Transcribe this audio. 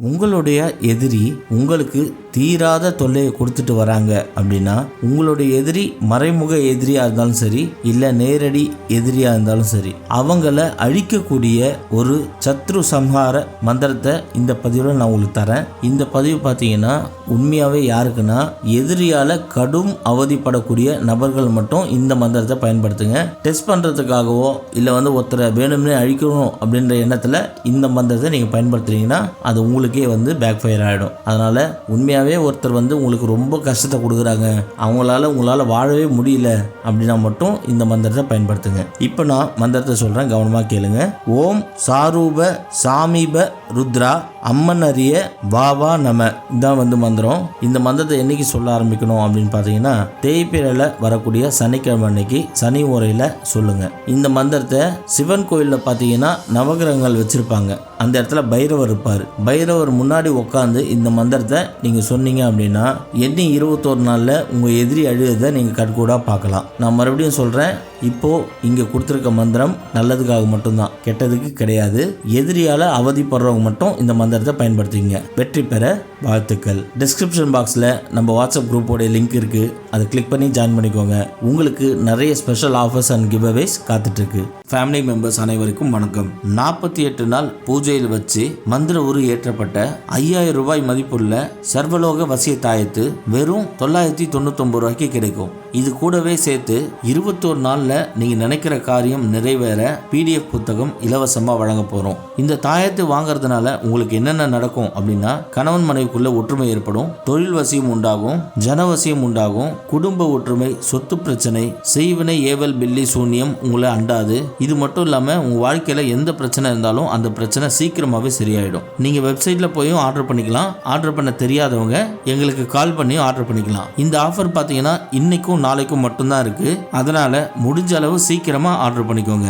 உங்களுடைய எதிரி உங்களுக்கு தீராத தொல்லையை கொடுத்துட்டு வராங்க அப்படின்னா, உங்களுடைய எதிரி மறைமுக எதிரியாக இருந்தாலும் சரி, இல்லை நேரடி எதிரியாக இருந்தாலும் சரி, அவங்கள அழிக்கக்கூடிய ஒரு சத்ரு சம்ஹார மந்திரத்தை இந்த பதிவில் நான் உங்களுக்கு தரேன். இந்த பதிவு பார்த்தீங்கன்னா உண்மையாகவே யாருக்குன்னா, எதிரியால் கடும் அவதிப்படக்கூடிய நபர்கள் மட்டும் இந்த மந்திரத்தை பயன்படுத்துங்க. டெஸ்ட் பண்ணுறதுக்காகவோ இல்லை ஒருத்தரை வேணும்னே அழிக்கணும் அப்படின்ற எண்ணத்தில் இந்த மந்திரத்தை நீங்கள் பயன்படுத்துறீங்கன்னா அது உங்களுக்கே பேக் ஃபயர் ஆகிடும். அதனால் உண்மையாகவே ஒருத்தர் உங்களுக்கு ரொம்ப கஷ்டத்தை கொடுக்குறாங்க, உங்களால் வாழவே முடியல அப்படின்னா மட்டும் இந்த மந்திரத்தை பயன்படுத்துங்க. இப்போ நான் மந்திரத்தை சொல்கிறேன், கவனமாக கேளுங்க. ஓம் சாரூப சாமீப ருத்ரா அம்மன் அறிய வாவா நம. இதான் மந்திரம். இந்த மந்திரத்தை என்னைக்கு சொல்ல ஆரம்பிக்கணும் அப்படின்னு பார்த்தீங்கன்னா, தேய்பிறையில் வரக்கூடிய சனிக்கிழமை அன்னைக்கு சனி ஓரையில் சொல்லுங்க. இந்த மந்திரத்தை சிவன் கோயிலில் பார்த்தீங்கன்னா நவகிரகங்கள் வச்சிருப்பாங்க, அந்த இடத்துல பைரவர் இருப்பார். பைரவர் முன்னாடி உட்காந்து இந்த மந்திரத்தை நீங்கள் சொன்னீங்க அப்படின்னா எண்ணி 21 நாளில் உங்கள் எதிரி அழுகிறதை நீங்கள் கண்கூடாக பார்க்கலாம். நான் மறுபடியும் சொல்கிறேன், இப்போது இங்கே கொடுத்துருக்க மந்திரம் நல்லதுக்காக மட்டும்தான், கெட்டதுக்கு கிடையாது. எதிரியால் அவதிப்படுறவங்க மட்டும் இந்த மந்திரத்தை பயன்படுத்திங்க. வெற்றி பெற வாழ்த்துக்கள். டிஸ்கிரிப்ஷன் பாக்ஸில் நம்ம வாட்ஸ்அப் குரூப்போடைய லிங்க் இருக்குது, அதை கிளிக் பண்ணி ஜாயின் பண்ணிக்கோங்க. உங்களுக்கு நிறைய special offers and giveaways காத்துட்ருக்கு. ஃபேமிலி மெம்பர்ஸ் அனைவருக்கும் வணக்கம். 48 நாள் பூஜையில் வச்சு மந்திர உரு ஏற்றப்பட்ட 5000 ரூபாய் மதிப்புள்ள சர்வலோக வசிய தாயத்து வெறும் 999 ரூபாய்க்கு கிடைக்கும். இது கூடவே சேர்த்து 21 நாளில் நீங்கள் நினைக்கிற காரியம் நிறைவேற PDF புத்தகம் இலவசமாக வழங்க போகிறோம். இந்த தாயத்து வாங்குறதுனால உங்களுக்கு என்னென்ன நடக்கும் அப்படின்னா, கணவன் மனைவிக்குள்ள ஒற்றுமை ஏற்படும், தொழில் வசியம் உண்டாகும், ஜனவசியம் உண்டாகும், குடும்ப ஒற்றுமை, சொத்து பிரச்சனை, செய்வினை ஏவல் பில்லி சூன்யம் உங்களை அண்டாது. இது மட்டும் இல்லாமல் உங்கள் வாழ்க்கையில் எந்த பிரச்சனை இருந்தாலும் அந்த பிரச்சனை சீக்கிரமாகவே சரியாயிடும். நீங்கள் வெப்சைட்டில் போயும் ஆர்டர் பண்ணிக்கலாம். ஆர்டர் பண்ண தெரியாதவங்க எங்களுக்கு கால் பண்ணியும் ஆர்டர் பண்ணிக்கலாம். இந்த ஆஃபர் பார்த்தீங்கன்னா இன்னைக்கும் நாளைக்கும் மட்டும்தான் இருக்குது. அதனால் முடிஞ்ச அளவு சீக்கிரமாக ஆர்டர் பண்ணிக்கோங்க.